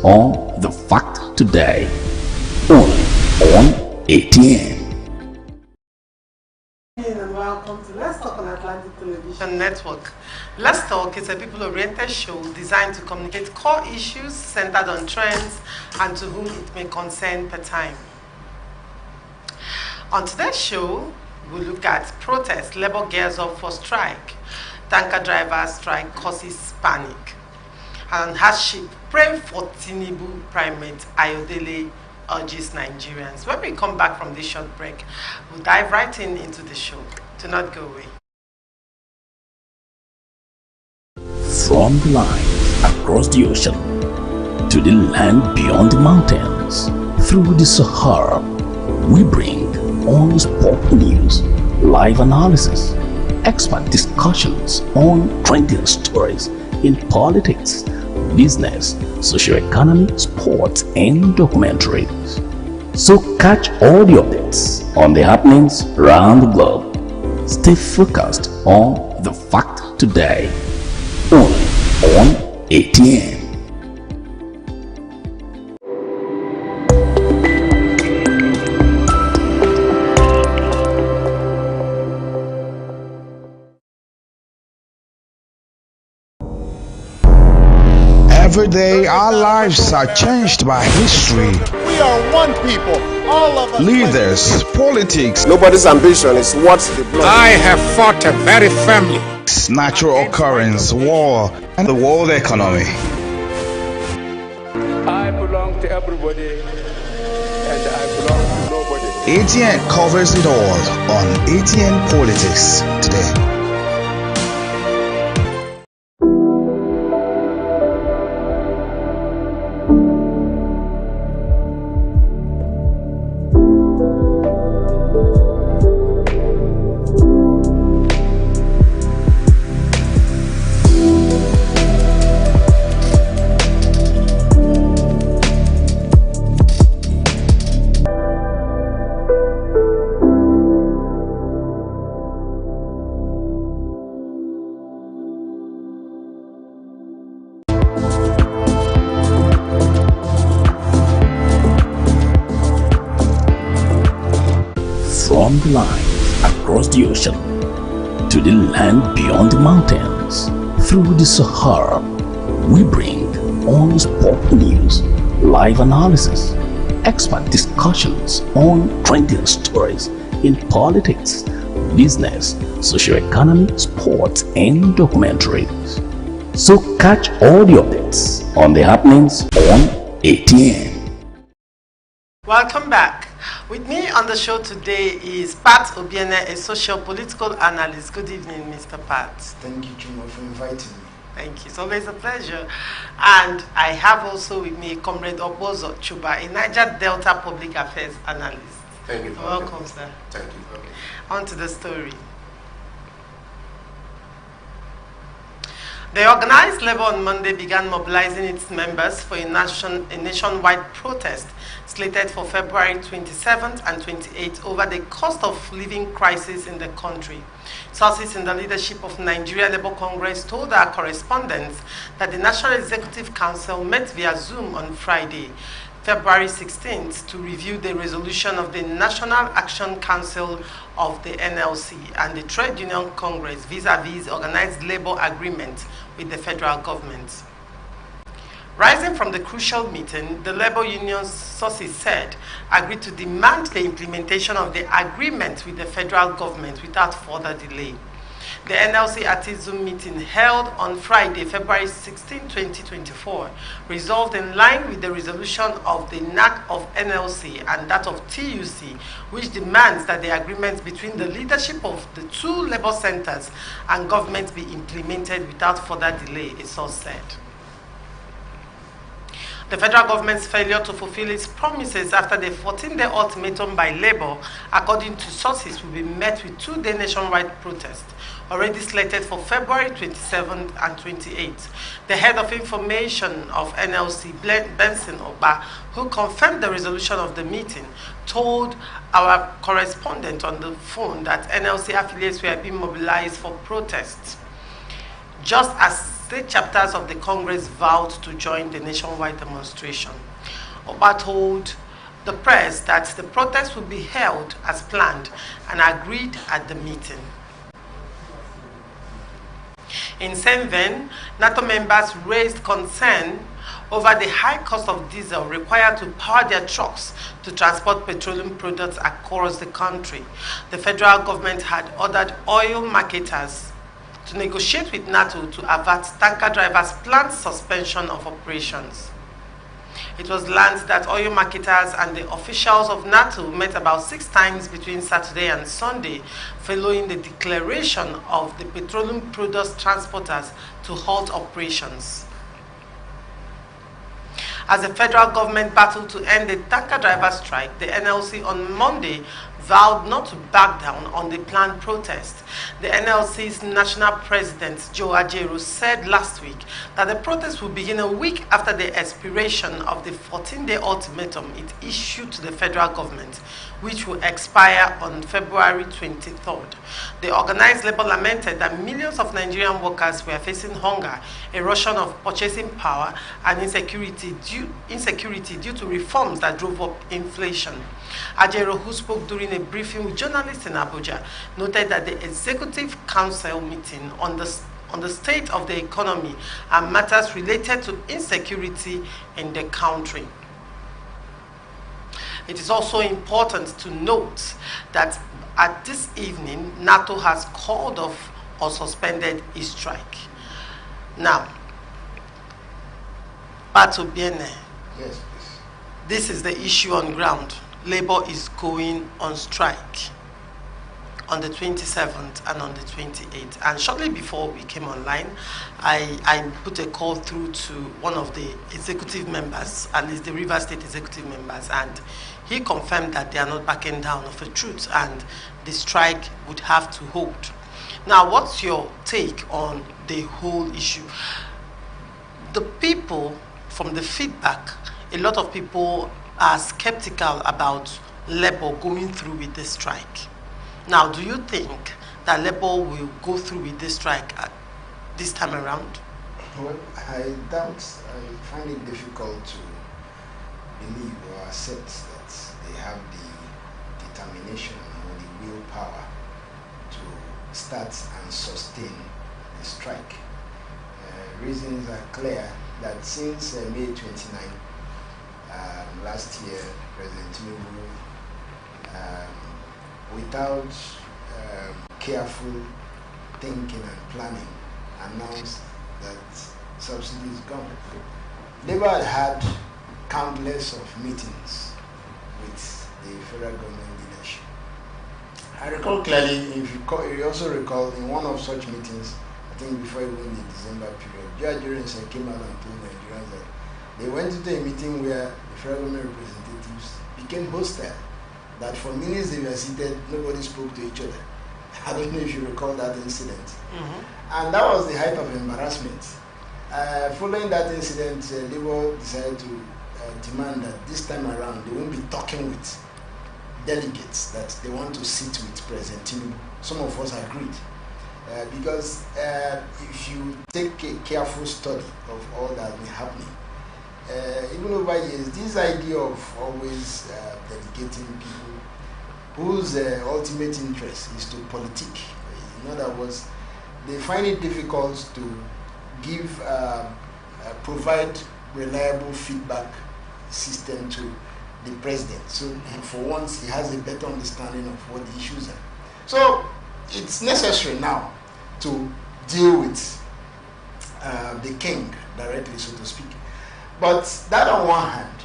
on The Fact Today, only on ATN. And welcome to Let's Talk on Atlantic Television Network. Let's Talk is a people-oriented show designed to communicate core issues centered on trends and to whom it may concern per time. On today's show, we'll look at protests, labor gears up for strike, tanker drivers strike causes panic, and hardship, pray for Tinubu primate Ayodele urges Nigerians. When we come back from this short break, we'll dive right into the show. Do not go away. From the line across the ocean to the land beyond the mountains, through the Sahara, we bring honest pop news, live analysis, expert discussions on trending stories in politics, business, socio-economy, sports, and documentaries. So catch all the updates on the happenings around the globe. Stay focused on The Fact Today, only on ATN. Every day, our lives are changed by history. We are one people, all of us. Leaders, politics, Nobody's ambition is what they blood. I have fought very firmly. natural occurrence, war, and the world economy. I belong to everybody and I belong to nobody. ATN covers it all on ATN Politics today. From the line across the ocean to the land beyond the mountains, through the Sahara, we bring honest pop news, live analysis, expert discussions on trending stories in politics, business, socio-economy, sports, and documentaries. So catch all the updates on the happenings on ATN. Welcome back. With me on the show today is Pat Obiene, a social-political analyst. Good evening, Mr. Pat. Thank you, Juma, for inviting me. Thank you. It's always a pleasure. And I have also with me Comrade Obozo Chuba, a Niger Delta public affairs analyst. Thank you. Welcome, sir. Thank you. Okay. On to the story. The organized labor on Monday began mobilizing its members for a nationwide protest slated for February 27th and 28th over the cost of living crisis in the country. Sources in the leadership of Nigeria Labour Congress told our correspondents that the National Executive Council met via Zoom on Friday, February 16th, to review the resolution of the National Action Council of the NLC and the Trade Union Congress vis-a-vis organized labor agreement with the federal government. Rising from the crucial meeting, the labor union's sources said agreed to demand the implementation of the agreement with the federal government without further delay. The NLC at its Zoom meeting held on Friday, February 16, 2024, resolved in line with the resolution of the NAC of NLC and that of TUC, which demands that the agreements between the leadership of the two labor centers and government be implemented without further delay, a source said. The federal government's failure to fulfill its promises after the 14-day ultimatum by Labour, according to sources, will be met with two-day nationwide protest, already slated for February 27th and 28th. The head of information of NLC, Benson Oba, who confirmed the resolution of the meeting, told our correspondent on the phone that NLC affiliates were being mobilized for protests, just as state chapters of the Congress vowed to join the nationwide demonstration. Oba told the press that the protest would be held as planned and agreed at the meeting. In same vein, NATO members raised concern over the high cost of diesel required to power their trucks to transport petroleum products across the country. The federal government had ordered oil marketers to negotiate with NATO to avert tanker drivers' planned suspension of operations. It was learned that oil marketers and the officials of NATO met about 6 times between Saturday and Sunday following the declaration of the petroleum products transporters to halt operations. As the federal government battled to end the tanker driver strike, the NLC on Monday vowed not to back down on the planned protest. The NLC's national president, Joe Ajaero, said last week that the protest will begin a week after the expiration of the 14-day ultimatum it issued to the federal government, which will expire on February 23rd. The organized labor lamented that millions of Nigerian workers were facing hunger, erosion of purchasing power, and insecurity due to reforms that drove up inflation. Ajaero, who spoke during a briefing with journalists in Abuja, noted that the Executive Council meeting on the state of the economy and matters related to insecurity in the country. It is also important to note that at this evening, NATO has called off or suspended its strike. Now, Pato Biene. Yes, please. This is the issue on ground. Labour is going on strike on the 27th and on the 28th. And shortly before we came online, I put a call through to one of the executive members, at least the Rivers State executive members, and he confirmed that they are not backing down of the truth and the strike would have to hold. Now, what's your take on the whole issue? The people, from the feedback, a lot of people are skeptical about Labour going through with the strike. Now, do you think that Labour will go through with this strike this time around? Well, I find it difficult to believe or accept that they have the determination or the willpower to start and sustain the strike. Reasons are clear that since May 29, last year, President Tinubu, without careful thinking and planning, announced that subsidy is gone. Labour had countless of meetings with the federal government leadership. I recall clearly, if you also recall, in one of such meetings, I think before even the December period, Judge Johnson came out and told Nigerians that they went into a meeting where the federal government representatives became hostile, that for minutes they were seated, nobody spoke to each other. I don't know if you recall that incident. Mm-hmm. And that was the height of embarrassment. Following that incident, Labour decided to demand that this time around they won't be talking with delegates, that they want to sit with President Tinubu. Some of us agreed. Because if you take a careful study of all that has been happening, even over years, this idea of always delegating people whose ultimate interest is to politic, in other words, they find it difficult to give, provide reliable feedback system to the president. So for once, he has a better understanding of what the issues are. So it's necessary now to deal with the king directly, so to speak. But that on one hand,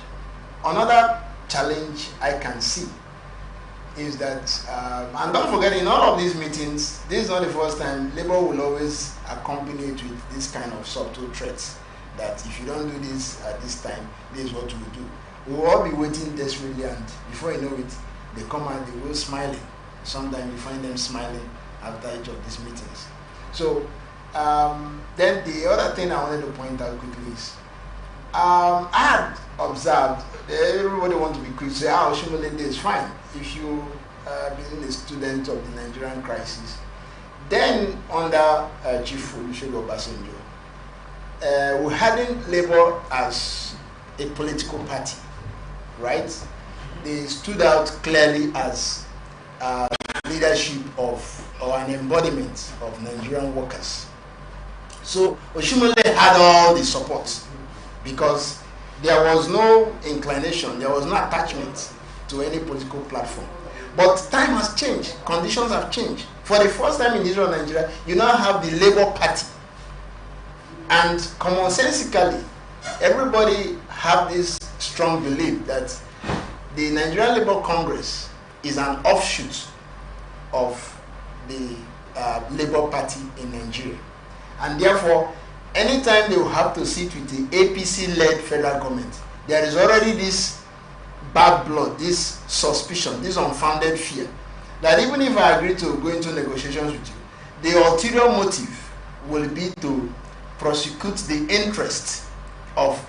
another challenge I can see is that, and don't forget, in all of these meetings, this is not the first time. Labour will always accompany it with this kind of subtle threats that if you don't do this at this time, this is what we will do. We will all be waiting desperately, and before you know it, they come and they will smiling. Sometimes you find them smiling after each of these meetings. So then the other thing I wanted to point out quickly is, I had observed everybody wants to be quick, say, Oshimole Day is fine if you being a student of the Nigerian crisis. Then under Chief Olusegun Obasanjo, we hadn't Labour as a political party, right? They stood out clearly as leadership of, or an embodiment of Nigerian workers. So Oshimole had all the support because there was no inclination, there was no attachment to any political platform. But time has changed, conditions have changed. For the first time in Israel and Nigeria, you now have the Labour Party. And commonsensically, everybody have this strong belief that the Nigerian Labour Congress is an offshoot of the Labour Party in Nigeria. And therefore, anytime they will have to sit with the APC-led federal government, there is already this bad blood, this suspicion, this unfounded fear, that even if I agree to go into negotiations with you, the ulterior motive will be to prosecute the interest of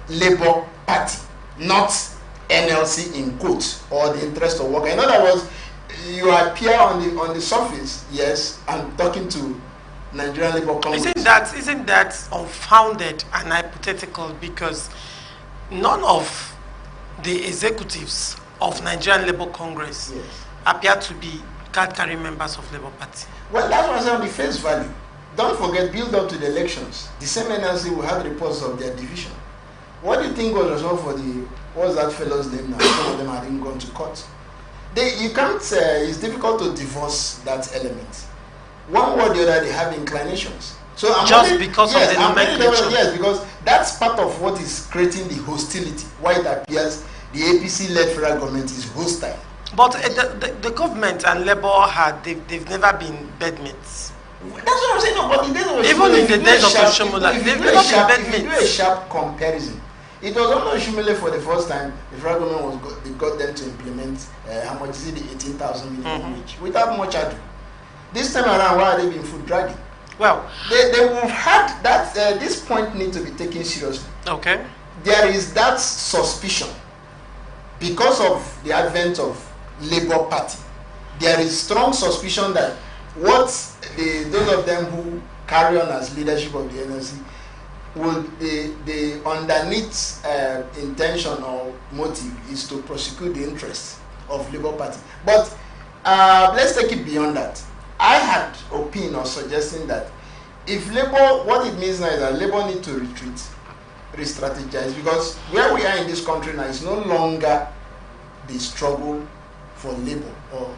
Labour Party, not NLC in quotes, or the interest of worker. In other words, you appear on the surface, yes, I'm talking to Nigerian Labour Congress. Isn't that unfounded and hypothetical, because none of the executives of Nigerian Labour Congress appear to be card-carrying members of Labour Party? Well, that's what I said on the face value. Don't forget, build up to the elections, the same NLC will have reports of their division. What do you think was responsible for what was that fellow's name now? Some of them hadn't gone to court. You can't, it's difficult to divorce that element. One way or the other, they have inclinations. So Because of the nomenclature. Yes, because that's part of what is creating the hostility. Why it appears the APC-led federal government is hostile. But the government and Labour they've never been bedmates. That's what I'm saying. No, but even in the days of Oshomola, they've never been bedmates. If you do a sharp comparison, it was only Oshimole for the first time the federal government they got them to implement how much is it, the 18,000 minimum wage without much ado. This time around, why are they being foot dragging? Well, they will have that. This point needs to be taken seriously. Okay. There is that suspicion because of the advent of Labour Party. There is strong suspicion that those of them who carry on as leadership of the NLC will the underneath intention or motive is to prosecute the interests of Labour Party. But let's take it beyond that. I had opinion or suggesting that if Labour, what it means now is that Labour need to retreat, re-strategize, because where we are in this country now is no longer the struggle for Labour or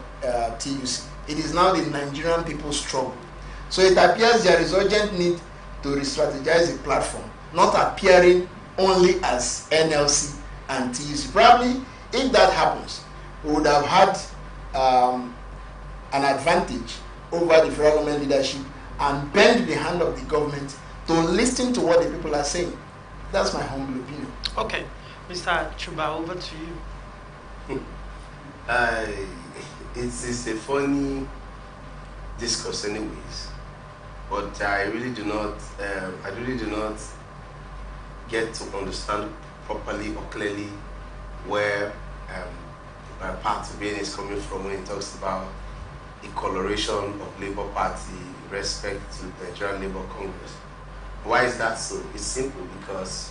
TUC. It is now the Nigerian people's struggle. So it appears there is urgent need to re-strategize the platform, not appearing only as NLC and TUC. Probably, if that happens, we would have had an advantage over the federal government leadership and bend the hand of the government to listen to what the people are saying. That's my humble opinion. Okay. Mr. Chuba, over to you. It's a funny discourse anyways, but I really do not get to understand properly or clearly where my part of being is coming from when it talks about the coloration of Labour Party in respect to the Nigerian Labour Congress. Why is that so? It's simple because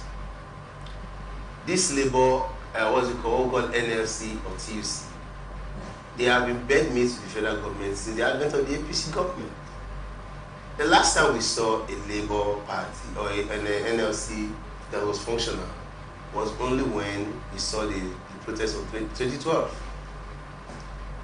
this Labour, what's it called NLC or TUC, they have been bedmates with the federal government since the advent of the APC government. The last time we saw a Labour Party or an NLC that was functional was only when we saw the protest of 2012.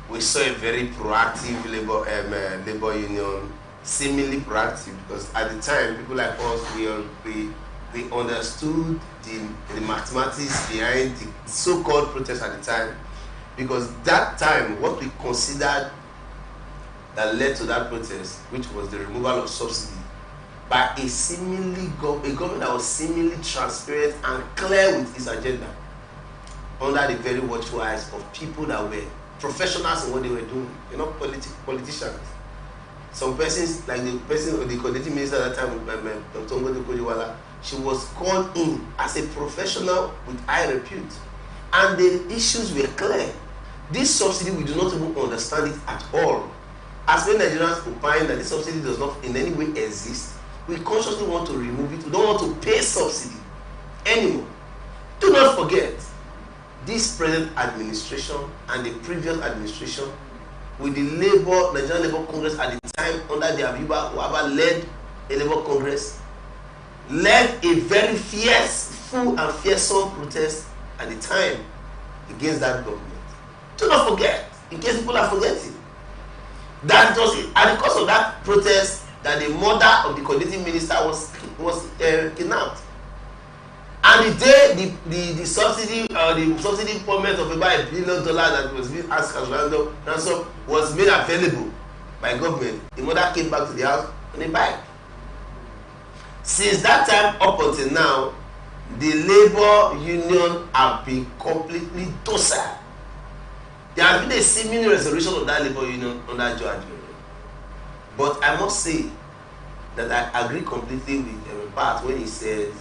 We saw a very proactive labor union, seemingly proactive, because at the time, people like us, we understood the mathematics behind the so-called protest at the time, because that time, what we considered that led to that protest, which was the removal of subsidy, by a government that was seemingly transparent and clear with its agenda, under the very watchful eyes of people that were professionals in what they were doing, politicians. Some persons, like the coordinating minister at that time, Dr. Ngozi Okonjo-Iweala, she was called in as a professional with high repute, and the issues were clear. This subsidy, we do not even understand it at all. As many Nigerians opine that this subsidy does not in any way exist, we consciously want to remove it. We don't want to pay subsidy anymore. Do not forget, this present administration and the previous administration, with the Nigerian Labour Congress at the time under the Abiba, whoever led a Labour Congress, led a very full and fearsome protest at the time against that government. Do not forget, in case people are forgetting, that it was at the cost of that protest that the mother of the coordinating minister was kidnapped. And the day the subsidy payment of about $1 billion that was being asked as ransom was made available by government, the mother came back to the house on a bike. Since that time up until now, the labor union have been completely docile. There has been a seeming resolution of that labor union under George. But I must say that I agree completely with Pat when he says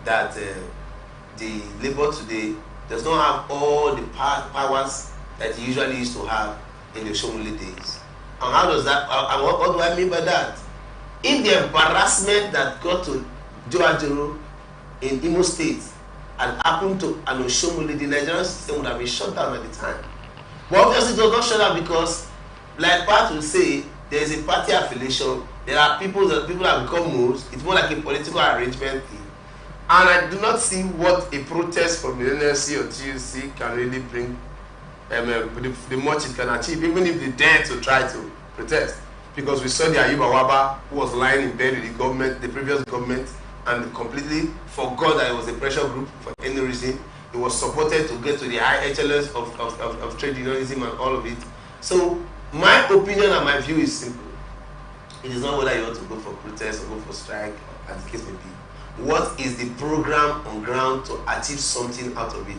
that the labor today does not have all the powers that he usually used to have in the Shomole days. And how does that, and what do I mean by that? If the embarrassment that got to Joajero in Imo State and happened to an Oshomole, the Nigerian system would have been shut down at the time. But obviously it was not shut down because, like Pat will say, there is a party affiliation, there are people that become moves, it's more like a political arrangement thing. And I do not see what a protest from the NLC or TUC can really bring, the much it can achieve, even if they dare to try to protest. Because we saw the Ayuba Waba who was lying in bed with the government, the previous government, and completely forgot that it was a pressure group for any reason. It was supported to get to the high echelons of trade unionism and all of it. So my opinion and my view is simple. It is not whether you want to go for protest or go for strike, as the case may be. What is the program on ground to achieve something out of it?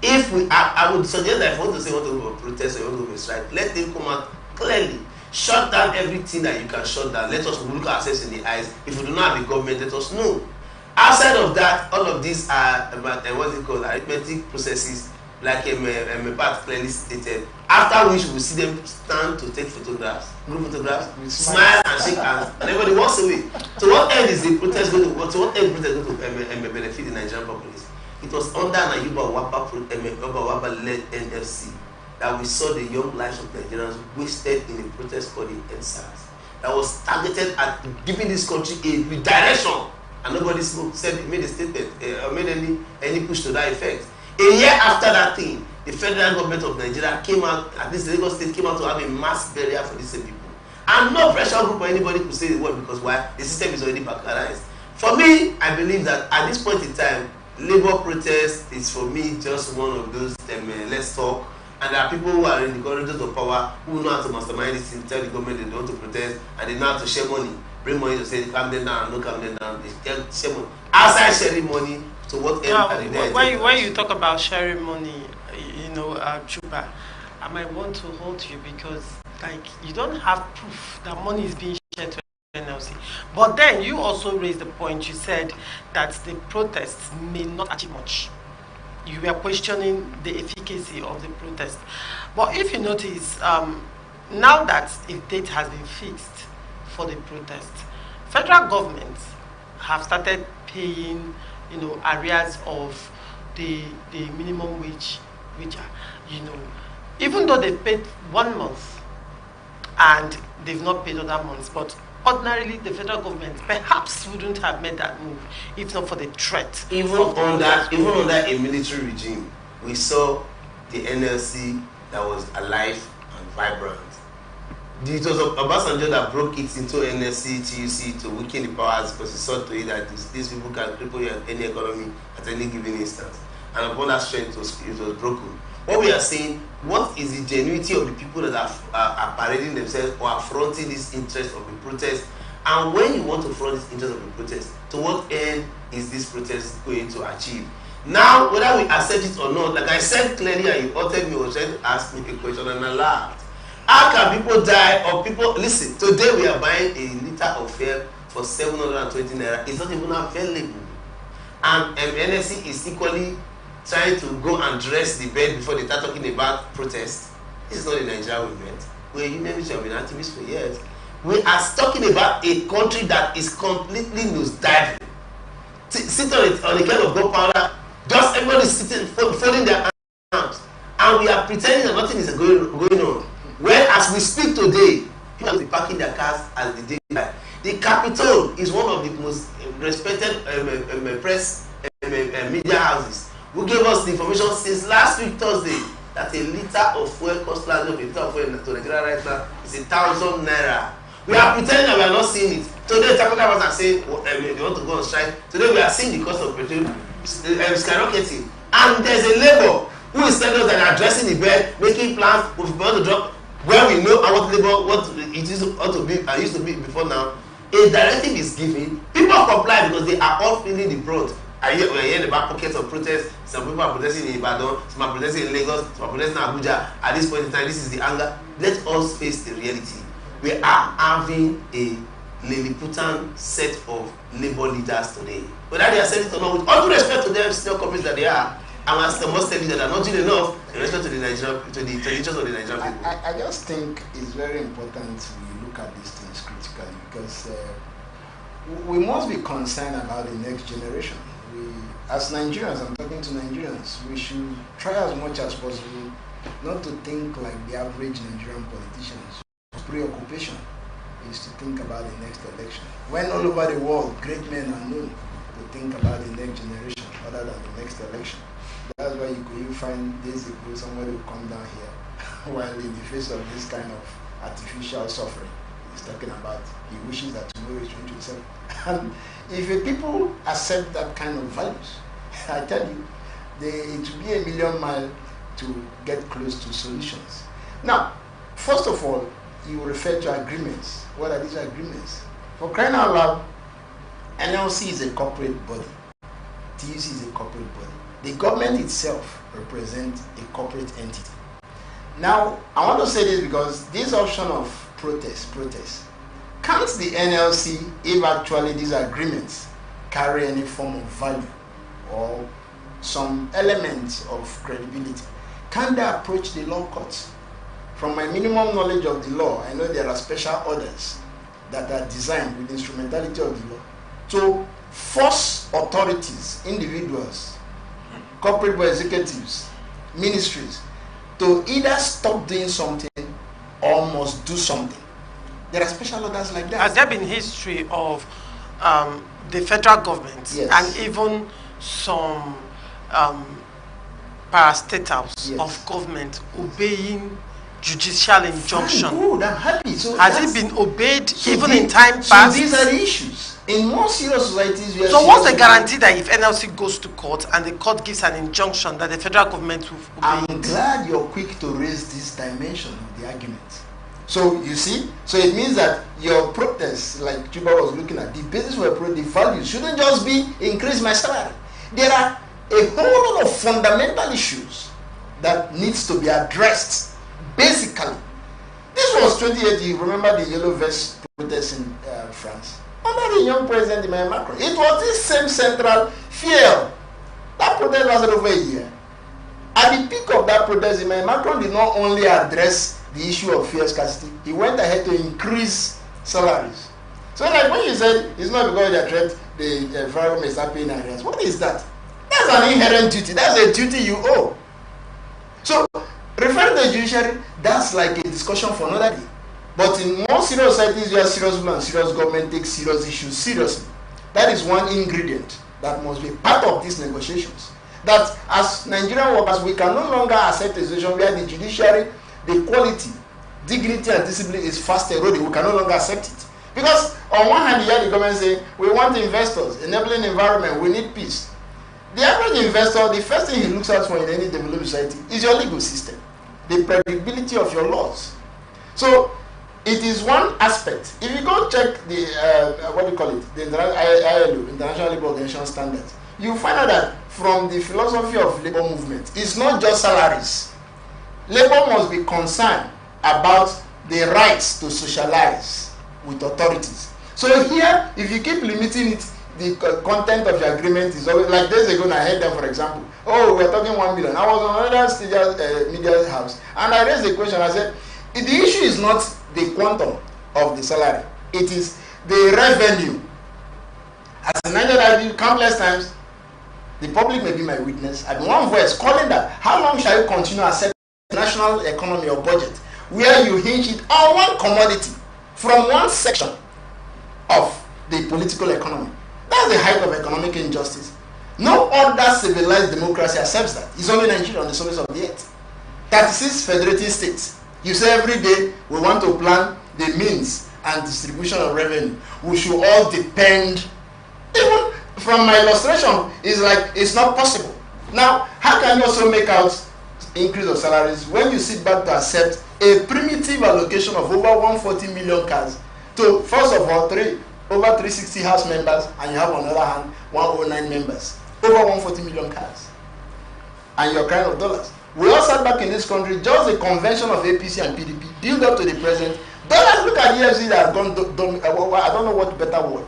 If I would suggest that if you want to say you want to go for protest or you want to go for strike, let them come out clearly. Shut down everything that you can shut down. Let us look ourselves in the eyes. If we do not have the government, let us know. Outside of that, all of these are what's it called, arithmetic processes, like Pat clearly stated. After which we will see them stand to take photographs, group photographs, smile and shake hands, and everybody walks away. To what end is the protest going to? To what end is the protest going to benefit the Nigerian populace? It was under an Ayuba Waba led NFC that we saw the young lives of Nigerians wasted in a protest called the NSAS that was targeted at giving this country a redirection, and nobody made a statement or made any push to that effect. A year after that thing, the federal government of Nigeria came out, at least the Lagos state came out to have a mass burial for these same people. And no pressure group or anybody could say the word because why? The system is already backalized. For me, I believe that at this point in time, labor protest is for me just one of those let's talk. And there are people who are in the corridors of power who know how to mastermind this thing, tell the government they don't want to protest, and they know how to share money, bring money to say calm them down, no calm them down. They share money. Outside sharing money, to what end are they there? When you talk about sharing money, Chuba, I might want to hold you because you don't have proof that money is being shared to NLC. But then you also raised the point, you said that the protests may not achieve much. You were questioning the efficacy of the protest. But if you notice, now that a date has been fixed for the protest, federal governments have started paying, arrears of the minimum wage, which are, even though they've paid 1 month and they've not paid other months, but ordinarily the federal government perhaps wouldn't have made that move if not for the threat. Even under a military regime, we saw the NLC that was alive and vibrant. It was Obasanjo that broke it into NLC, TUC to weaken the powers because he saw to it that these people can cripple any economy at any given instance. And upon that strength, it was broken. What we are saying, what is the genuinity of the people that are parading themselves or are fronting this interest of the protest? And when you want to front this interest of the protest, to what end is this protest going to achieve? Now, whether we accept it or not, like I said clearly, and you uttered me, was trying to ask me a question and I laughed. How can people die or people, listen, today we are buying a liter of fuel for 720 naira. It's not even available. And NSC is equally trying to go and dress the bed before they start talking about protest. This is not a Nigerian movement. We're a union which have been activists for years. We are talking about a country that is completely nosediving. Sit on a kind of gunpowder, just everybody sitting, folding their arms, and we are pretending that nothing is going on. Well, as we speak today, people will be parking their cars as the day by. The Capitol is one of the most respected press media houses, who gave us the information since last week Thursday that a liter of fuel cost of a liter of fuel to Nigeria right now is 1,000 naira. We are pretending that we are not seeing it. Today, Takoda was saying they want to go on strike. Today, we are seeing the cost of petrol skyrocketing, and there's a labor who is telling us that they are addressing the bed, making plans with about to drop. Where we know what labor, what it is ought to be, and used to be before now. A directive is given, people comply because they are all feeling the brunt. We are hearing about pockets of protest. Some people are protesting in Ibadan, some are protesting in Lagos, some are protesting in Abuja. At this point in time, this is the anger. Let us face the reality. We are having a Lilliputian set of labor leaders today. Whether they are saying it or not, with all due respect to them, still companies that they are, I must tell you that they are not doing enough in respect to the Nigerian, to the interests of the Nigerian people. I just think it's very important we look at these things critically, because we must be concerned about the next generation. As Nigerians, I'm talking to Nigerians, we should try as much as possible not to think like the average Nigerian politicians. Preoccupation is to think about the next election. When all over the world great men are known to think about the next generation other than the next election. That's why you find days ago somebody will come down here while in the face of this kind of artificial suffering, he's talking about he wishes that tomorrow is 2027. And if the people accept that kind of values, I tell you, it will be a million mile to get close to solutions. Now, first of all, you refer to agreements. What are these agreements? For crying out loud, NLC is a corporate body. TUC is a corporate body. The government itself represents a corporate entity. Now, I want to say this because this option of protest, can't the NLC, if actually these agreements carry any form of value or some element of credibility, can they approach the law courts? From my minimum knowledge of the law, I know there are special orders that are designed with the instrumentality of the law to force authorities, individuals, corporate executives, ministries, to either stop doing something or must do something. There are special orders like that. Has there been history of the federal government, yes, and even some parastatals, yes, of government obeying judicial injunction? Fine, good, I'm happy. So has it been obeyed even in time past? So these are the issues. In more serious societies, so what's the guarantee that if NLC goes to court and the court gives an injunction that the federal government will obey? I'm glad you're quick to raise this dimension of the argument. So you see, so it means that your protest, like Juba was looking at, the basis for the value shouldn't just be increase my salary. There are a whole lot of fundamental issues that needs to be addressed. Basically, this was 2018. You remember the yellow vest protest in France under the young president Emmanuel Macron. It was this same central fear. That protest lasted over a year. At the peak of that protest, Emmanuel Macron did not only address the issue of fuel scarcity, he went ahead to increase salaries. So, like when you said it's not because they threat the environment is paying arrears, what is that? That's an inherent duty. That's a duty you owe. So, referring to the judiciary, that's like a discussion for another day. But in more serious societies, where serious people and serious government take serious issues seriously, that is one ingredient that must be part of these negotiations. That as Nigerian workers, we can no longer accept a situation where the judiciary, the quality, dignity and discipline is fast eroding. We can no longer accept it. Because on one hand, you hear the government saying, we want investors, enabling environment, we need peace. The average investor, the first thing he looks out for in any developed society is your legal system, the predictability of your laws. So it is one aspect. If you go check the, what do you call it, the ILO, International Labour Organization Standards, you find out that from the philosophy of labor movement, it's not just salaries. Labor must be concerned about the rights to socialize with authorities. So here, if you keep limiting it, the content of your agreement is always, like days ago, I heard them, for example, oh, we're talking 1 million. I was on another media house, and I raised the question, I said, the issue is not the quantum of the salary. It is the revenue. As in Nigeria, countless times, the public may be my witness. I've been one voice calling that. How long shall you continue to accept national economy or budget where you hinge it on one commodity from one section of the political economy? That's the height of economic injustice. No other civilized democracy accepts that. It's only Nigeria on the surface of the earth. 36 federating states. You say every day we want to plan the means and distribution of revenue. We should all depend. Even from my illustration, it's like it's not possible. Now, how can you also make out increase of salaries when you sit back to accept a primitive allocation of over 140 million cars to, first of all, over 360 House members, and you have on the other hand 109 members, over 140 million cars, and you're crying of dollars. We all sat back in this country, just the convention of APC and PDP, build up to the present. Dollars, look at the EFC that has gone, I don't know what better word.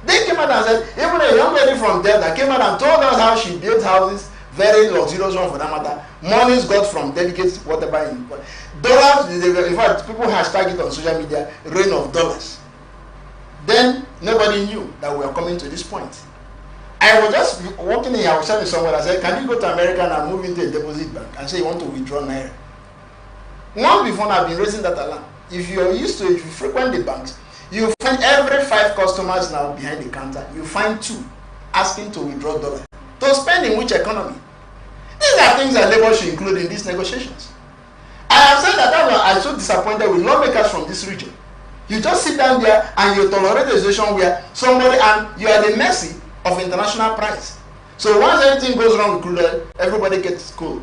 They came out and said, even a young lady from Delta came out and told us how she built houses, very luxurious one for that matter. Monies got from delegates, whatever. Dollars, in fact, people hashtag it on social media, rain of dollars. Then nobody knew that we were coming to this point. I was just walking in, I was telling someone, I said, can you go to America and move into a deposit bank and say you want to withdraw Naira? Once before, I've been raising that alarm. If you're used to it, if you frequent the banks, you find every 5 customers now behind the counter, you find 2 asking to withdraw dollars. To spend in which economy? These are things that Labour should include in these negotiations. I have said that I'm so disappointed with lawmakers from this region. You just sit down there and you tolerate a situation where somebody, and you are the mercy of international price. So once anything goes wrong with crude oil, everybody gets cold.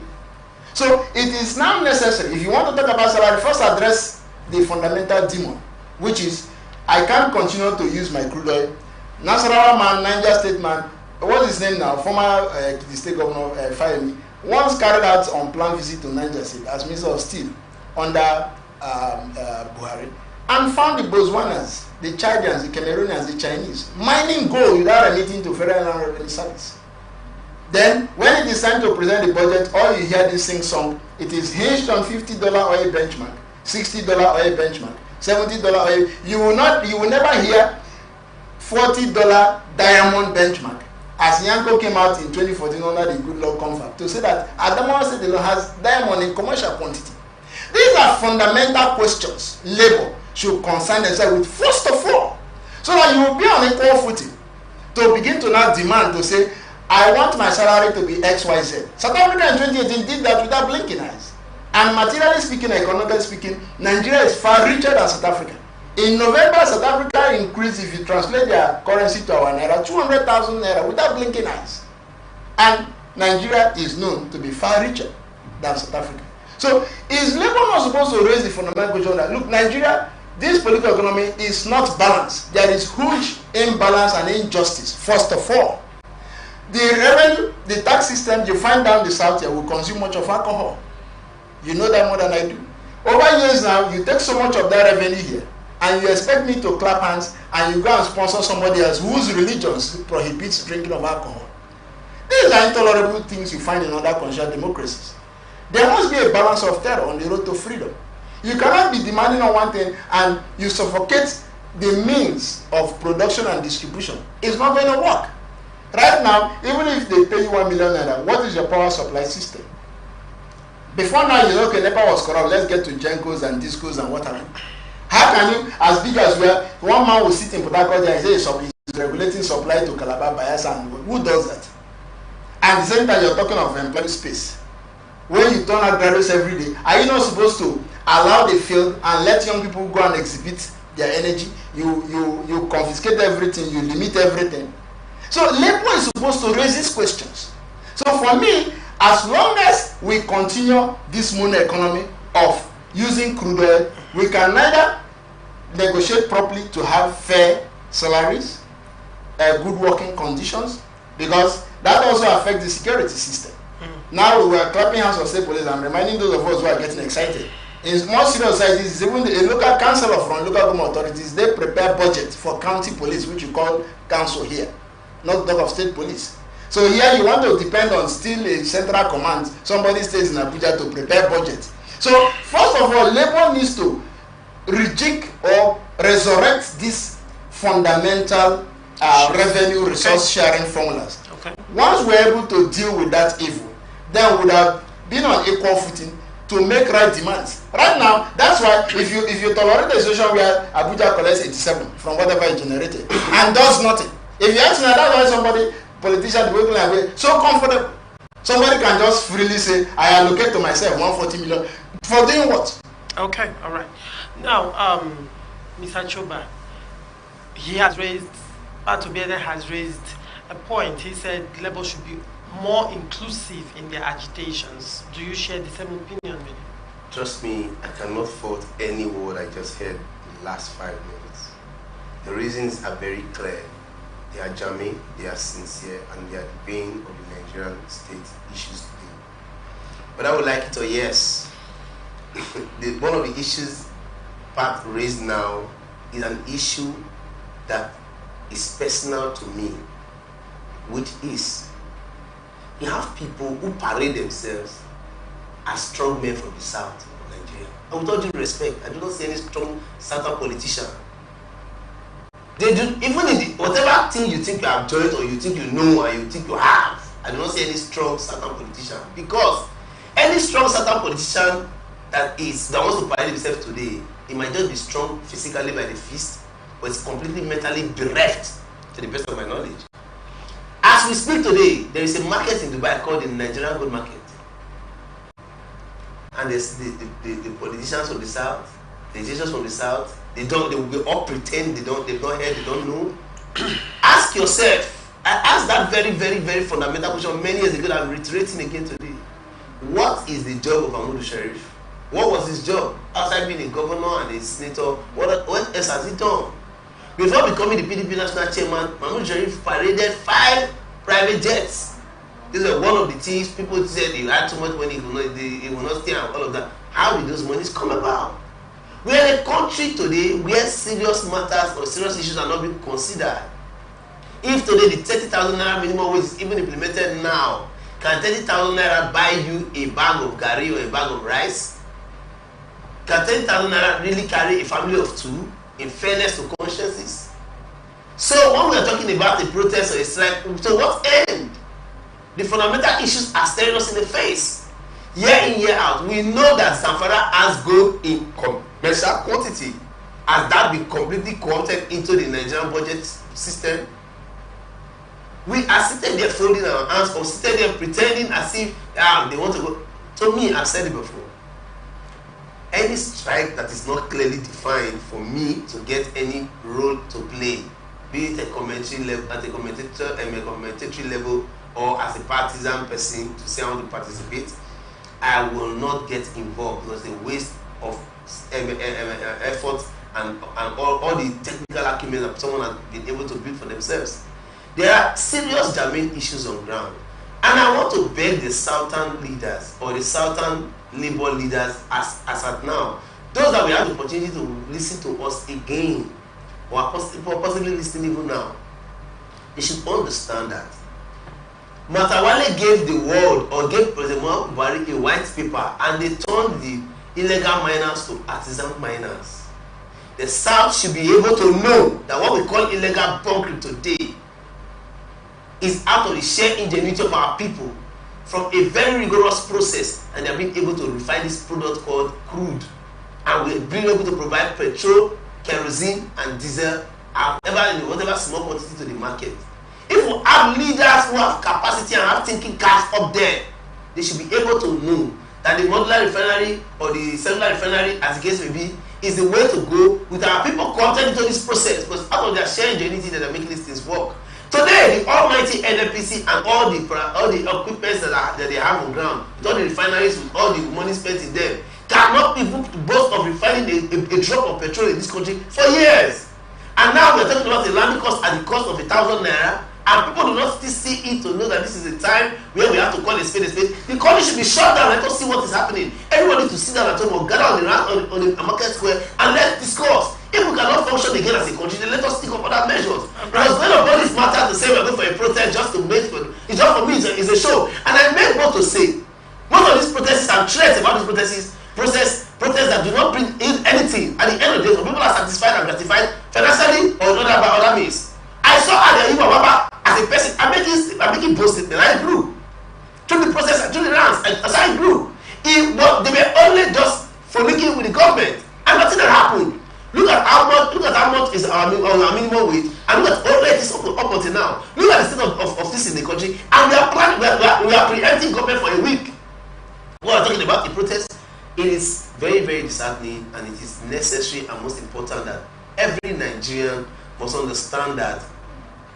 So it is now necessary, if you want to talk about salary, first address the fundamental demon, which is, I can't continue to use my crude oil. Nasarawa man, Niger State man, what's his name now? Former the state governor, Fayemi, once carried out on planned visit to Niger State as Minister of Steel under Buhari, and found the Botswanas, the Chadians, the Cameroonians, the Chinese mining gold without remitting to Federal Land Revenue Service. Then, when it is time to present the budget, all you hear this sing song, it is hinged on $50 oil benchmark, $60 oil benchmark, $70 oil. You will never hear $40 diamond benchmark. As Yanko came out in 2014 under the Good Luck Confab to say that Adamawa State alone has diamond in commercial quantity. These are fundamental questions Labour should concern themselves with first of all, so that you will be on equal footing to begin to now demand to say, I want my salary to be XYZ. South Africa in 2018 did that without blinking eyes. And materially speaking, economically speaking, Nigeria is far richer than South Africa. In November, South Africa increased, if you translate their currency to our naira, 200,000 naira without blinking eyes. And Nigeria is known to be far richer than South Africa. So is Labour not supposed to raise the fundamental question that, look, Nigeria, this political economy is not balanced. There is huge imbalance and injustice, first of all. The revenue, the tax system you find down the south here will consume much of alcohol. You know that more than I do. Over years now, you take so much of that revenue here, and you expect me to clap hands and you go and sponsor somebody else whose religion prohibits drinking of alcohol. These are intolerable things you find in other conscious democracies. There must be a balance of terror on the road to freedom. You cannot be demanding on one thing and you suffocate the means of production and distribution. It's not going to work. Right now, even if they pay you 1 million naira, what is your power supply system? Before now, you know, okay, NEPA was corrupt, let's get to Gencos and Discos and whatever. How can you, as big as well, one man will sit in Port Harcourt and say he's regulating supply to Calabar, Bayelsa, and who does that? And at the same time, you're talking of employment space. When you turn out graduates every day, are you not supposed to allow the field and let young people go and exhibit their energy? You confiscate everything, you limit everything. So Labour is supposed to raise these questions. So for me, as long as we continue this mono economy of using crude oil, we can neither negotiate properly to have fair salaries, good working conditions, because that also affects the security system. Now we were clapping hands for state police. I'm reminding those of us who are getting excited. In more serious societies, even the local council from local government authorities, they prepare budget for county police, which you call council here, not talk of state police. So here you want to depend on still a central command. Somebody stays in Abuja to prepare budget. So first of all, Labour needs to rejig or resurrect these fundamental revenue resource sharing formulas. Okay. Once we're able to deal with that evil, then we would have been on equal footing to make right demands. Right now, that's why if you tolerate a situation where Abuja collects 87 from whatever it generated and does nothing, if you ask me, that's why somebody, politician, the way so comfortable. Somebody can just freely say, I allocate to myself 140 million. For doing what? Okay, all right. Now, Mr. Choba, he has raised, Atobiede has raised a point. He said Labour should be more inclusive in their agitations. Do you share the same opinion with him? Trust me, I cannot fault any word I just heard in the last 5 minutes. The reasons are very clear. They are germane, they are sincere, and they are the vein of the Nigerian state issues today. But I would like it to yes. One of the issues Pat raised now is an issue that is personal to me, which is you have people who parade themselves as strong men from the south of Nigeria. And with all due respect, I do not see any strong southern politician. They do, even in whatever thing you think you have joined or you think you know or you think you have, I do not see any strong southern politician, because any strong southern politician that wants to parade himself today, he might just be strong physically by the fist, but it's completely mentally bereft to the best of my knowledge. As we speak today, there is a market in Dubai called the Nigerian Gold Market. And there's the politicians from the south, the legislators from the south, they will all pretend they've not heard, they don't know. Ask yourself, I asked that very, very, very fundamental question many years ago that I'm reiterating again today. What is the job of Mahmoud Sharif? What was his job? Outside being a governor and a senator, what else has he done? Before becoming the PDP national chairman, Mahmoud Sharif paraded 5 private jets. These are one of the things people said he had too much money, he will not stay and all of that. How did those monies come about? We are in a country today where serious matters or serious issues are not being considered. If today the 30,000 naira minimum wage is even implemented now, can 30,000 naira buy you a bag of garri or a bag of rice? Can 30,000 naira really carry a family of 2 in fairness to consciences? So when we are talking about a protest or a strike, to what end? The fundamental issues are staring us in the face. Year in, year out, we know that Zamfara has gold in commercial quantity. Has that been completely co-opted into the Nigerian budget system? We are sitting there folding our hands or sitting there pretending as if they want to go. To me, I've said it before. Any strike that is not clearly defined for me to get any role to play, be it a commentary level, at a commentator level, or as a partisan person to say I want to participate, I will not get involved because it's a waste of effort and all the technical acumen that someone has been able to build for themselves. There are serious germane issues on ground, and I want to beg the southern leaders or the southern labor leaders as at now, those that we have the opportunity to listen to us again or possibly listening even now, they should understand that Matawale gave the world or gave President Buhari a white paper and they turned the illegal miners to artisan miners. The South should be able to know that what we call illegal bunkering today is out of the sheer ingenuity of our people from a very rigorous process, and they are being able to refine this product called crude, and we're being able to provide petrol, kerosene and diesel whatever small quantity to the market. If we have leaders who have capacity and have thinking caps up there, they should be able to know that the modular refinery or the cellular refinery, as the case may be, is the way to go with our people content into this process, because out of their sheer ingenuity that are making these things work. Today, the almighty NNPC and all the equipments that they have on ground, with all the refineries, with all the money spent in them, cannot even boast of refining a drop of petrol in this country for years. And now we are talking about a landing cost at the cost of 1,000 naira, and people do not still see it to know that this is a time where we have to call a spade a spade. The country should be shut down. Let us see what is happening. Everybody to sit down at home or gather on the market square and let's discuss. If we cannot function again as a country, then let us think of other measures. Because when all this matters to say we're going for a protest just to make it's just for me, it's a show. And I make more to say. Most of these protests and threats about these protests Protests that do not bring in anything. At the end of the day, some people are satisfied and gratified financially or by other means. I saw Adeyi Baba as a person. I'm making bold statement. I grew through the process, through the rounds, as I grew. They were only just frolicking with the government, and nothing had happened. Look at how much is our minimum wage, and look at all that is up until now. Look at the state of this in the country, and we are preempting government for a week. We are talking about the protest. It is very, very disheartening, and it is necessary and most important that every Nigerian must understand that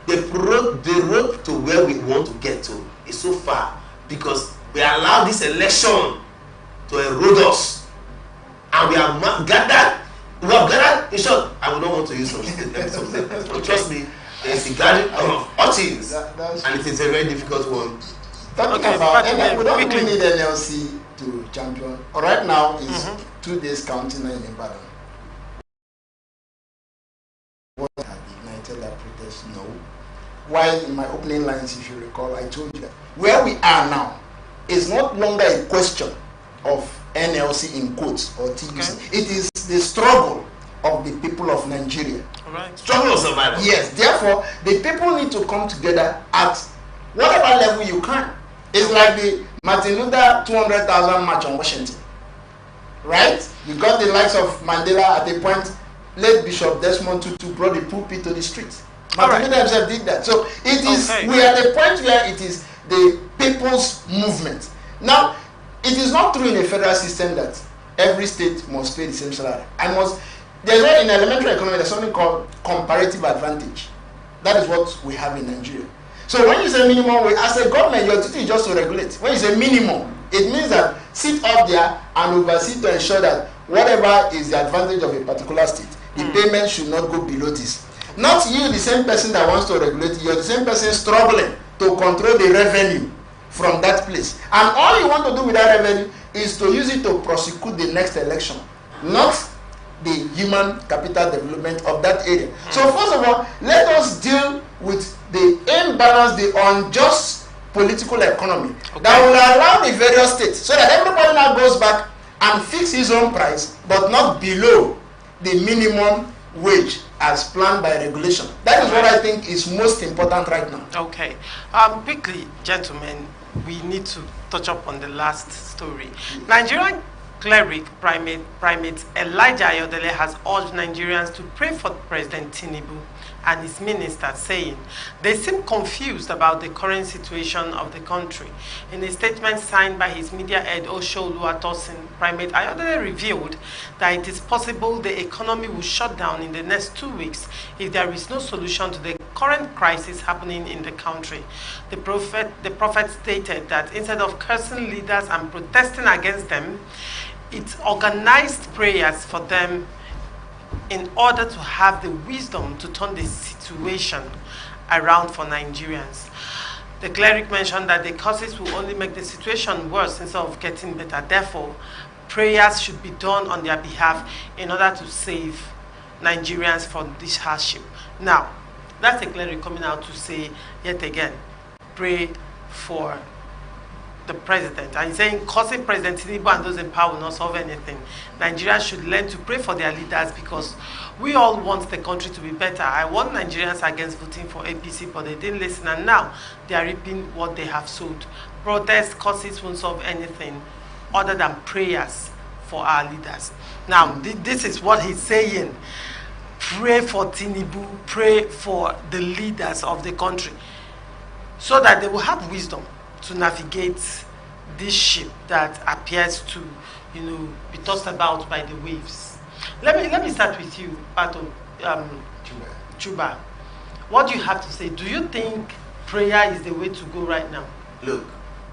the road to where we want to get to is so far because we allow this election to erode us, and we have gathered. In short, I would not want to use some statements, but trust me, it's a gathering of urchins, and it is a very difficult one. Talking about, we don't really need NLC to champion. Right now, it's 2 days counting in Ibadan. What had ignited that protest? No. While in my opening lines, if you recall, I told you that where we are now is not longer a question of NLC in quotes or TUC. Okay. It is the struggle of the people of Nigeria. Right. Struggle of survival. Yes. Therefore, the people need to come together at whatever level you can. It's like the Martin Luther 200,000 march on Washington, right? You got the likes of Mandela at a point. Late Bishop Desmond Tutu brought the pulpit to the streets. Martin Luther himself did that. So it is. We are at a point where it is the people's movement. Now, it is not true in a federal system that every state must pay the same salary. There's in elementary economy, there's something called comparative advantage. That is what we have in Nigeria. So when you say minimum wage, as a government, your duty is just to regulate. When you say minimum, it means that sit up there and oversee to ensure that whatever is the advantage of a particular state, the payment should not go below this. Not you, the same person that wants to regulate, you're the same person struggling to control the revenue from that place. And all you want to do with that revenue is to use it to prosecute the next election, not the human capital development of that area. So first of all, let us deal with the imbalance, the unjust political economy that will allow the various states so that everybody now goes back and fix his own price, but not below the minimum wage as planned by regulation. That is what I think is most important right now. Okay. Quickly, gentlemen, we need to touch up on the last story. Nigerian cleric primate Elijah Ayodele has urged Nigerians to pray for President Tinubu and his ministers, saying they seem confused about the current situation of the country. In a statement signed by his media head Osho Oluwatosin, Primate Ayodele revealed that it is possible the economy will shut down in the next 2 weeks if there is no solution to the current crisis happening in the country. The prophet stated that instead of cursing leaders and protesting against them, it organized prayers for them in order to have the wisdom to turn the situation around for Nigerians. The cleric mentioned that the causes will only make the situation worse instead of getting better. Therefore, prayers should be done on their behalf in order to save Nigerians from this hardship. Now, that's the cleric coming out to say, yet again, pray for the president. And he's saying causing President Tinubu and those in power will not solve anything. Nigerians should learn to pray for their leaders because we all want the country to be better. I warned Nigerians against voting for APC, but they didn't listen, and now they are reaping what they have sowed. Protest causes won't solve anything other than prayers for our leaders. Now, this is what he's saying. Pray for Tinubu, pray for the leaders of the country so that they will have wisdom to navigate this ship that appears to, be tossed about by the waves. Let me start with you, Pato, Chuba. What do you have to say? Do you think prayer is the way to go right now? Look,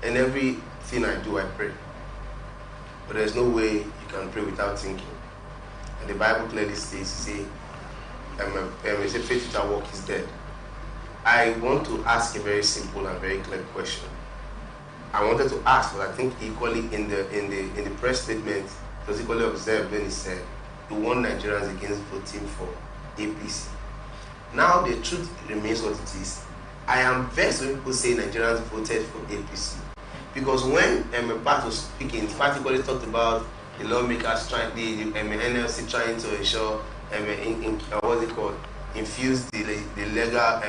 in everything I do, I pray. But there's no way you can pray without thinking. And the Bible clearly says, faith without work is dead. I want to ask a very simple and very clear question. I wanted to ask, but I think equally in the press statement, it was equally observed when he said, "We warn Nigerians against voting for APC." Now the truth remains what it is. I am vexed when people say Nigerians voted for APC, because when Pat was speaking, particularly talked about the lawmakers trying, the NLC trying to ensure, what's it called, infuse the legal,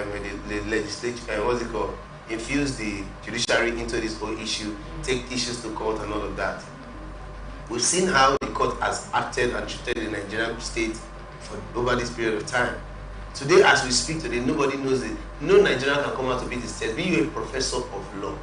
the legislature, what's it called, infuse the judiciary into this whole issue, take issues to court and all of that. We've seen how the court has acted and treated the Nigerian state for over this period of time. Today, as we speak today, nobody knows it. No Nigerian can come out to be the state. Be you a professor of law,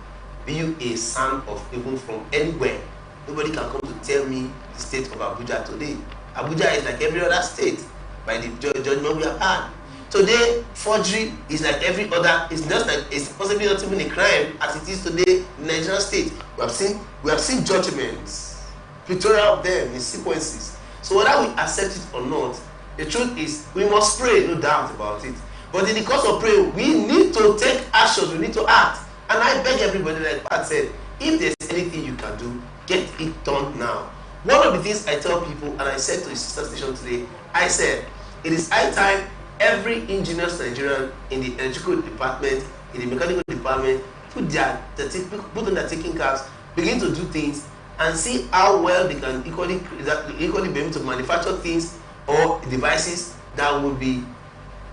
be you a son of even from anywhere, nobody can come to tell me the state of Abuja today. Abuja is like every other state by the judgment we have had. Today, forgery is like every other. It's just like it's possibly not even a crime as it is today in the Nigerian state. We have seen judgments, pictorial of them in sequences. So whether we accept it or not, the truth is we must pray, no doubt about it. But in the course of prayer, we need to take action. We need to act. And I beg everybody, like Pat said, if there's anything you can do, get it done now. One of the things I tell people, and I said to the sister station today, I said, it is high time every ingenious Nigerian in the electrical department, in the mechanical department, put on their taking caps, begin to do things, and see how well they can equally be able to manufacture things or devices that would be,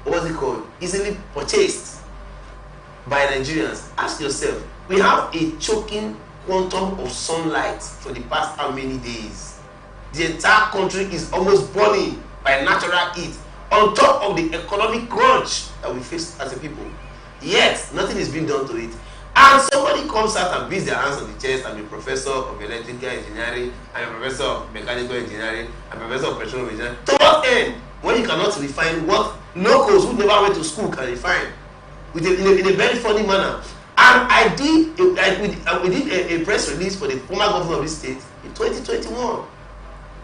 what's it called, easily purchased by Nigerians. Ask yourself, we have a choking quantum of sunlight for the past how many days? The entire country is almost burning by natural heat, on top of the economic crunch that we face as a people. Yet, nothing is being done to it. And somebody comes out and beats their hands on the chest, I'm a professor of electrical engineering, I'm a professor of mechanical engineering, I'm a professor of petroleum engineering. To what end? When you cannot refine what locals who never went to school can refine in a very funny manner. And we did a press release for the former governor of this state in 2021, on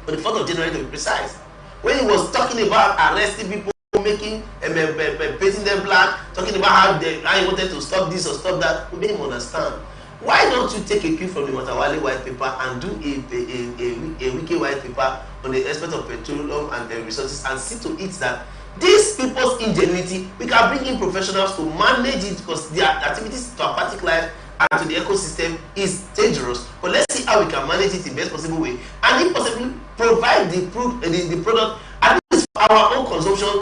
the 4th of January to be precise, when he was talking about arresting people, making painting them black, talking about how he wanted to stop this or stop that. We made him understand. Why don't you take a cue from the Matawale white paper and do a wiki white paper on the aspect of petroleum and resources, and see to it that these people's ingenuity, we can bring in professionals to manage it, because their activities to aquatic life and to the ecosystem is dangerous. But let's see how we can manage it in the best possible way, and if possible, provide the product at least for our own consumption,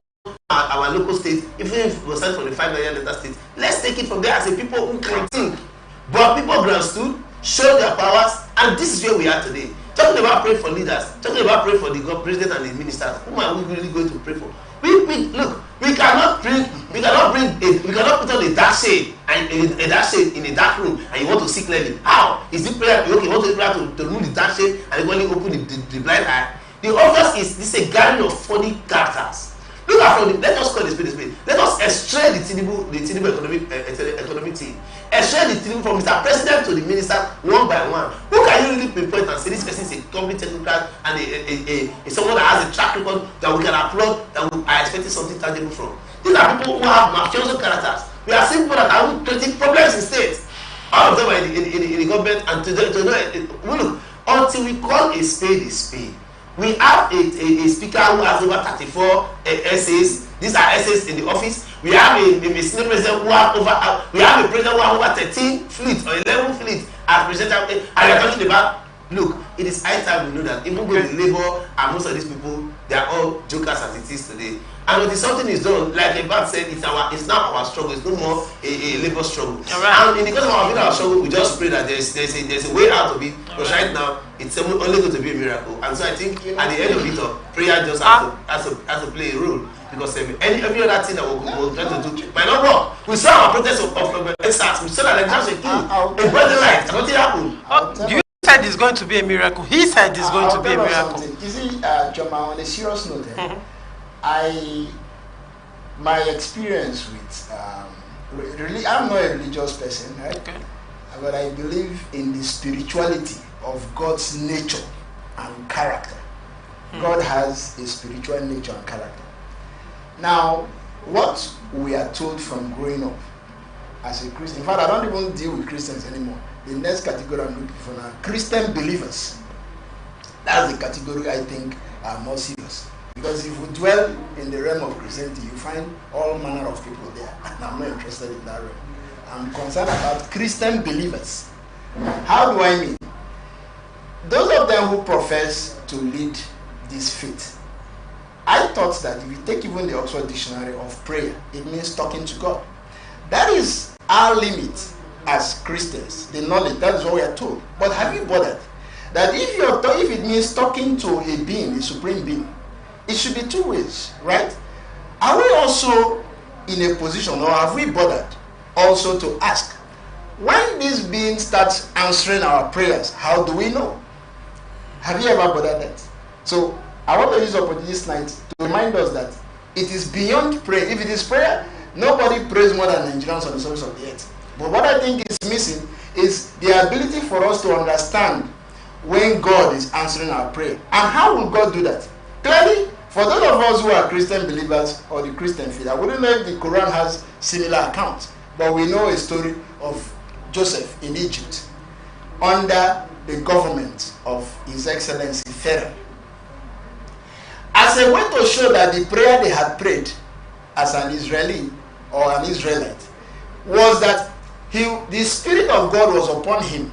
our local state. Even if we start from the 5 Nigerian Delta state, let's take it from there as a people who can think. But people groundstood, show their powers, and this is where we are today. Talking about praying for leaders, talking about praying for the president and the ministers. Whom are we really going to pray for? Look, we cannot put on a dark shade and a dark shade in a dark room, and you want to see clearly. How is it prayer? Okay, you want to pray to remove the dark shade and you want to open the blind eye. The obvious is this is a gathering of funny characters. Look at from let us call this spade. Let us estray the Tinubu economic team. Estray the Tinubu from Mr. President to the minister one by one. Who can you really pinpoint and say this person is a complete technocrat and a someone that has a track record that we can applaud, that we are expecting something tangible from? These are people who have mafioso characters. We are seeing people that are creating problems in states. All of them are in the government, and look, until we call a spade. We have a speaker who has over 34 essays. These are essays in the office. We have a senior president who have we have a president who have over 13 fleets or 11 fleets as president. And we are talking about, look, it is high time we know that even though the Labour and most of these people, they are all jokers as it is today. And when something is done, like Ebat said, it's now our struggle. It's no more a Labour struggle. Right. And in the course of our struggle, we just pray that there's a way out of it. Because right now, it's only going to be a miracle. And so I think at the end of it, prayer just has to play a role. Because every other thing that we're trying to do might not work. We saw our protest of SARS. We saw that exams were killed. A brother light. Nothing happened. You said it's going to be a miracle. He said it's going to be a miracle. You see, Joma, on a serious note, my experience with I'm not a religious person, right? Okay. But I believe in the spirituality of God's nature and character. God has a spiritual nature and character. Now, what we are told from growing up as a Christian, in fact, I don't even deal with Christians anymore. The next category I'm looking for now, Christian believers. That's the category I think are more serious. Because if we dwell in the realm of Christianity, you find all manner of people there. And I'm not interested in that realm. I'm concerned about Christian believers. How do I mean? Those of of them who profess to lead this faith. I thought that if you take even the Oxford Dictionary of prayer, it means talking to God. That is our limit as Christians, the knowledge, that is what we are told. But have you bothered that if it means talking to a being, a supreme being, it should be two ways, right? Are we also in a position, or have we bothered also to ask, when this being starts answering our prayers, how do we know? Have you ever bothered that? So I want to use the opportunity tonight to remind us that it is beyond prayer. If it is prayer, nobody prays more than Nigerians on the surface of the earth. But what I think is missing is the ability for us to understand when God is answering our prayer. And how will God do that? Clearly, for those of us who are Christian believers or the Christian faith, I wouldn't know if the Quran has similar accounts, but we know a story of Joseph in Egypt under the government of His Excellency Pharaoh. As a way to show that the prayer they had prayed as an Israeli or an Israelite was that the Spirit of God was upon him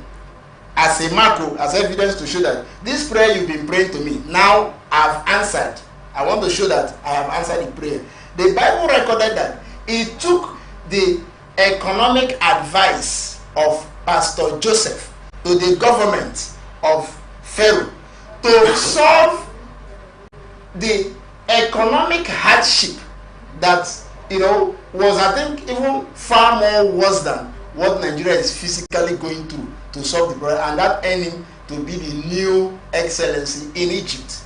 as a macro, as evidence to show that this prayer you've been praying to me, now I've answered. I want to show that I have answered the prayer. The Bible recorded that he took the economic advice of Pastor Joseph to the government of Pharaoh to solve the economic hardship that was, I think, even far more worse than what Nigeria is physically going through to solve the problem, and that ending to be the new excellency in Egypt.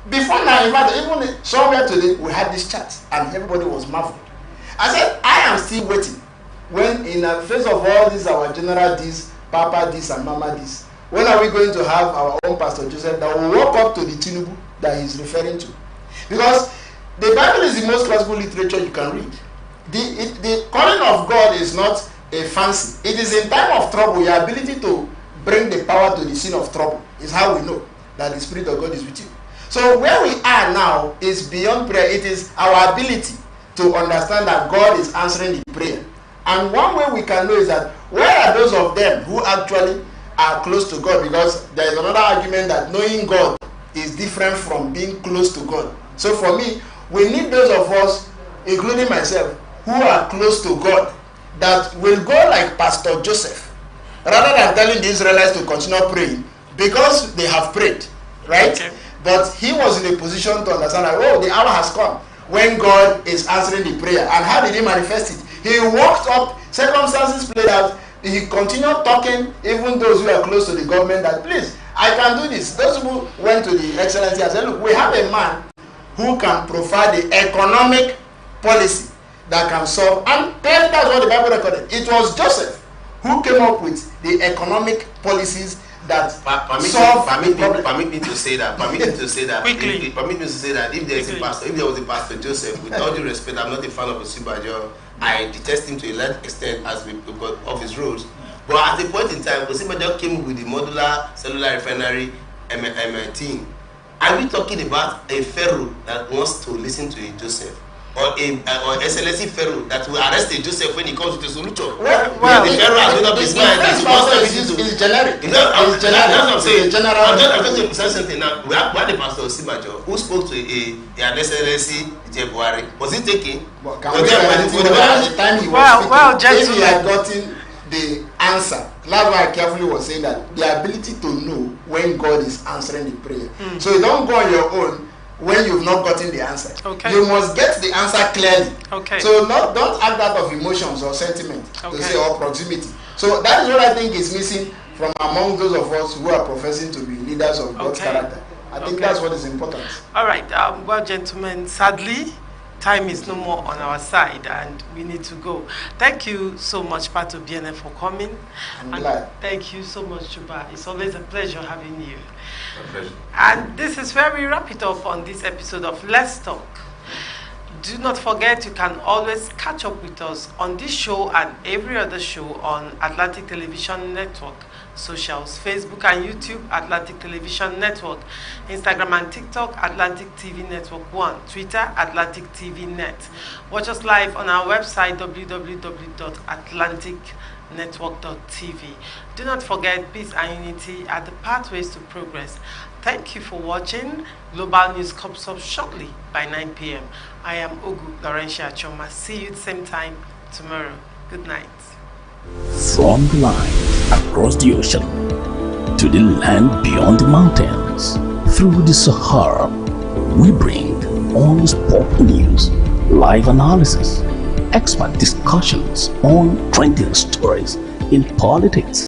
Before now, in fact, even somewhere today, we had this chat and everybody was marveled. I said, I am still waiting. When in the face of all this, our general this, Papa this, and Mama this, when are we going to have our own Pastor Joseph that will walk up to the Tinubu that he's referring to? Because the Bible is the most classical literature you can read. The calling of God is not a fancy. It is in time of trouble, your ability to bring the power to the scene of trouble is how we know that the Spirit of God is with you. So where we are now is beyond prayer. It is our ability to understand that God is answering the prayer. And one way we can know is that where are those of them who actually are close to God? Because there is another argument that knowing God is different from being close to God. So for me, we need those of us, including myself, who are close to God, that will go like Pastor Joseph, rather than telling the Israelites to continue praying, because they have prayed, right? Okay. But he was in a position to understand that, oh, the hour has come when God is answering the prayer. And how did he manifest it? He walked up, circumstances played out, he continued talking, even those who are close to the government, that please, I can do this. Those who went to the excellency and said, look, we have a man who can provide the economic policy that can solve, and that's what the Bible recorded. It was Joseph who came up with the economic policies that solve the problem. Permit me to say that. Quickly. Permit me to say that if there was a Pastor Joseph, with all due respect, I'm not a fan of Osibajo. I detest him to a large extent as because of his rules. But at a point in time, Osibajo came with the modular cellular refinery team. Are we talking about a Pharaoh that wants to listen to a Joseph? Or excellency Pharaoh that will arrest a Joseph when he comes with a solution? Well, the Pharaoh has made up his mind. It's generic. That's what I'm saying. General. I'm going to say something now. We have the Pastor Osibajo who spoke to an excellency Buhari. Was he taking? At the time he was speaking, if he had gotten the answer, that's why I carefully was saying that the ability to know when God is answering the prayer. So you don't go on your own when you've not gotten the answer. Okay. You must get the answer clearly. Okay. So don't act out of emotions or sentiment to say, or proximity. So that is what I think is missing from among those of us who are professing to be leaders of God's character. I think that's what is important. All right. Well, gentlemen, sadly, time is no more on our side and we need to go. Thank you so much, Pato BNF, for coming. I'm glad. Thank you so much, Chuba. It's always a pleasure having you. My pleasure. And this is where we wrap it up on this episode of Let's Talk. Do not forget you can always catch up with us on this show and every other show on Atlantic Television Network socials, Facebook and YouTube, Atlantic Television Network, Instagram and TikTok, Atlantic TV Network 1, Twitter, Atlantic TV Net. Watch us live on our website, www.atlantic.tv. network.tv. Do not forget, peace and unity are the pathways to progress. Thank you for watching. Global News comes up shortly by 9 p.m. I am Ogu Laurentia Choma. See you at the same time tomorrow. Good night. From the line across the ocean to the land beyond the mountains, through the Sahara, we bring on-spot news, live analysis, expert discussions on trending stories in politics,